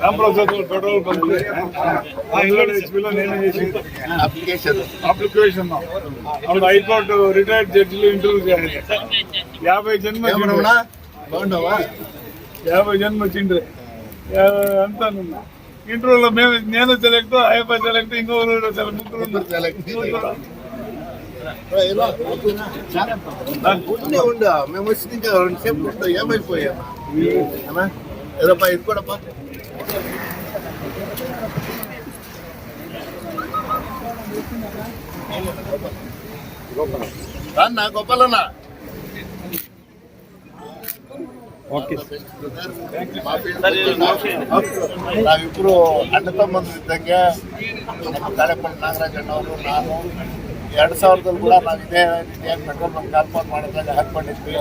Petrol bunk హెచ్పీలో నేనే చేసి application అప్పుడు హైకోర్టు రిటైర్డ్ జడ్జిలు ఇంటర్వ్యూ చేయాలి 50 జన్మ 50 జన్మ వచ్చిండ్రే అంతా ఇంటర్వ్యూలో నేను సెలెక్ట్ అయ్యప్ప సెలెక్ట్ ఇంకొకరు ముగ్గురు సెలెక్ట్ మేము వచ్చి ఇంకా 2 సేపు ఉంటాం ఏమైపోయామా ఏదప్పా ఇది కూడాపా నా గోపాలన్నా ನಾವಿಬ್ರು ಅಣ್ಣ ತಮ್ಮಂದ್ರು ಇದ್ದಂಗೆ ನಮ್ಮ ಕಾಳೆಪಳ್ಳಿ ನಾಗರಾಜ್ ಅಣ್ಣವರು ನಾನು 2000 ಕೂಡ ನಾವು ಇದೇ ರೀತಿಯಾಗಿ ಪೆಟ್ರೋಲ್ ಬಂಕ್ ಕಾಲ್ಪಾನ್ ಮಾಡಿದಾಗ ಹಾಕ್ಕೊಂಡಿದ್ವಿ.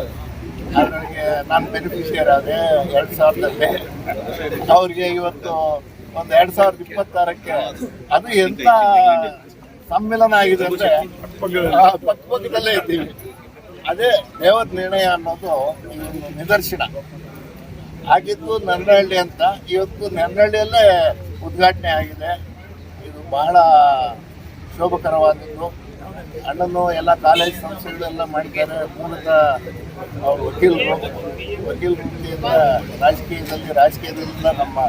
ನನಗೆ ನಾನು ಬೆನಿಫಿಷಿಯರ್ ಆದೆ 2000ರಲ್ಲಿ. ಅವ್ರಿಗೆ ಇವತ್ತು ಒಂದು 2026ಕ್ಕೆ ಅದು ಎಂಥ ಸಮ್ಮಿಲನ ಆಗಿದೆ ಅಂದರೆ ಪಕ್ಕದಲ್ಲೇ ಇದ್ದೀವಿ. ಅದೇ ದೇವರ ನಿರ್ಣಯ ಅನ್ನೋದು ನಿದರ್ಶನ ಆಗಿದ್ದು ನೆರಳಹಳ್ಳಿ ಅಂತ. ಇವತ್ತು ನೆರಳಹಳ್ಳಿಯಲ್ಲೇ ಉದ್ಘಾಟನೆ ಆಗಿದೆ. ಇದು ಬಹಳ ಶೋಭಕರವಾದದ್ದು. ಅಣ್ಣನು ಎಲ್ಲ ಕಾಲೇಜ್ ಸಂಸ್ಥೆಗಳೆಲ್ಲ ಮಾಡಿದ್ದಾರೆ. ಮೂಲತಃ ಅವರು ವಕೀಲರು ವೃತ್ತಿಯಿಂದ ರಾಜಕೀಯದಿಂದ ನಮ್ಮ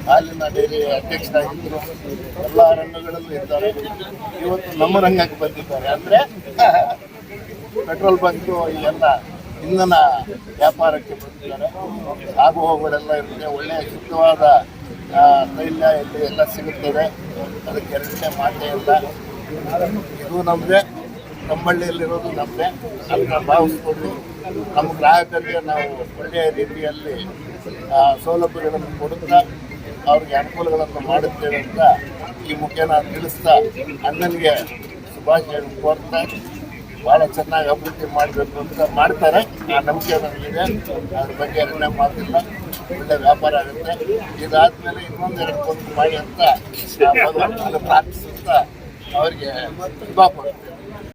ಹಾಲಿನ ಡೈರಿ ಅಧ್ಯಕ್ಷರಾಗಿದ್ದರು. ಎಲ್ಲ ರಂಗಗಳಲ್ಲೂ ಇದ್ದಾರೆ. ಇವತ್ತು ನಮ್ಮ ರಂಗಕ್ಕೆ ಬಂದಿದ್ದಾರೆ. ಅಂದರೆ ಪೆಟ್ರೋಲ್ ಬಂಕು ಎಲ್ಲ ಇಂಧನ ವ್ಯಾಪಾರಕ್ಕೆ ಬಂದಿದ್ದಾರೆ. ಆಗು ಹೋಗುಗಳೆಲ್ಲ ಇರುತ್ತೆ. ಒಳ್ಳೆಯ ಶುದ್ಧವಾದ ತೈಲ ಇಲ್ಲಿ ಎಲ್ಲ ಸಿಗುತ್ತದೆ. ಅದಕ್ಕೆ ಎರಡನೇ ಮಾತೇ ಇಲ್ಲ. ಇದು ನಮ್ಮದೇ, ಕಂಬಳ್ಳಿಯಲ್ಲಿರೋದು ನಮ್ಮದೇ. ಅದನ್ನು ಭಾವಿಸ್ಕೊಂಡು ನಮ್ಮ ಗ್ರಾಹಕರಿಗೆ ನಾವು ಒಳ್ಳೆಯ ರೀತಿಯಲ್ಲಿ ಸೌಲಭ್ಯಗಳನ್ನು ಕೊಡುತ್ತಾ ಅವ್ರಿಗೆ ಅನುಕೂಲಗಳನ್ನು ಮಾಡುತ್ತೇವೆ ಅಂತ ಈ ಮುಖೇನ ತಿಳಿಸ್ತಾ ಅಣ್ಣನಿಗೆ ಶುಭಾಶಯ ಕೋರ್ತಾ ಭಾಳ ಚೆನ್ನಾಗಿ ಅಭಿವೃದ್ಧಿ ಮಾಡಬೇಕು ಅಂತ ಮಾಡ್ತಾರೆ. ಆ ನಂಬಿಕೆ ನನಗಿದೆ. ಅದ್ರ ಬಗ್ಗೆ ಎರಡನೇ ಮಾತಿಲ್ಲ. ಒಳ್ಳೆ ವ್ಯಾಪಾರ ಆಗುತ್ತೆ. ಇದಾದ್ಮೇಲೆ ಇನ್ನೊಂದೆರಡು ಬಂದು ಮಾಡಿ ಅಂತ ಭಗವಂತನ ಪ್ರಾರ್ಥಿಸುತ್ತಾ ಅವರಿಗೆ ಶುಭ ಕೊಡ್ತೇನೆ.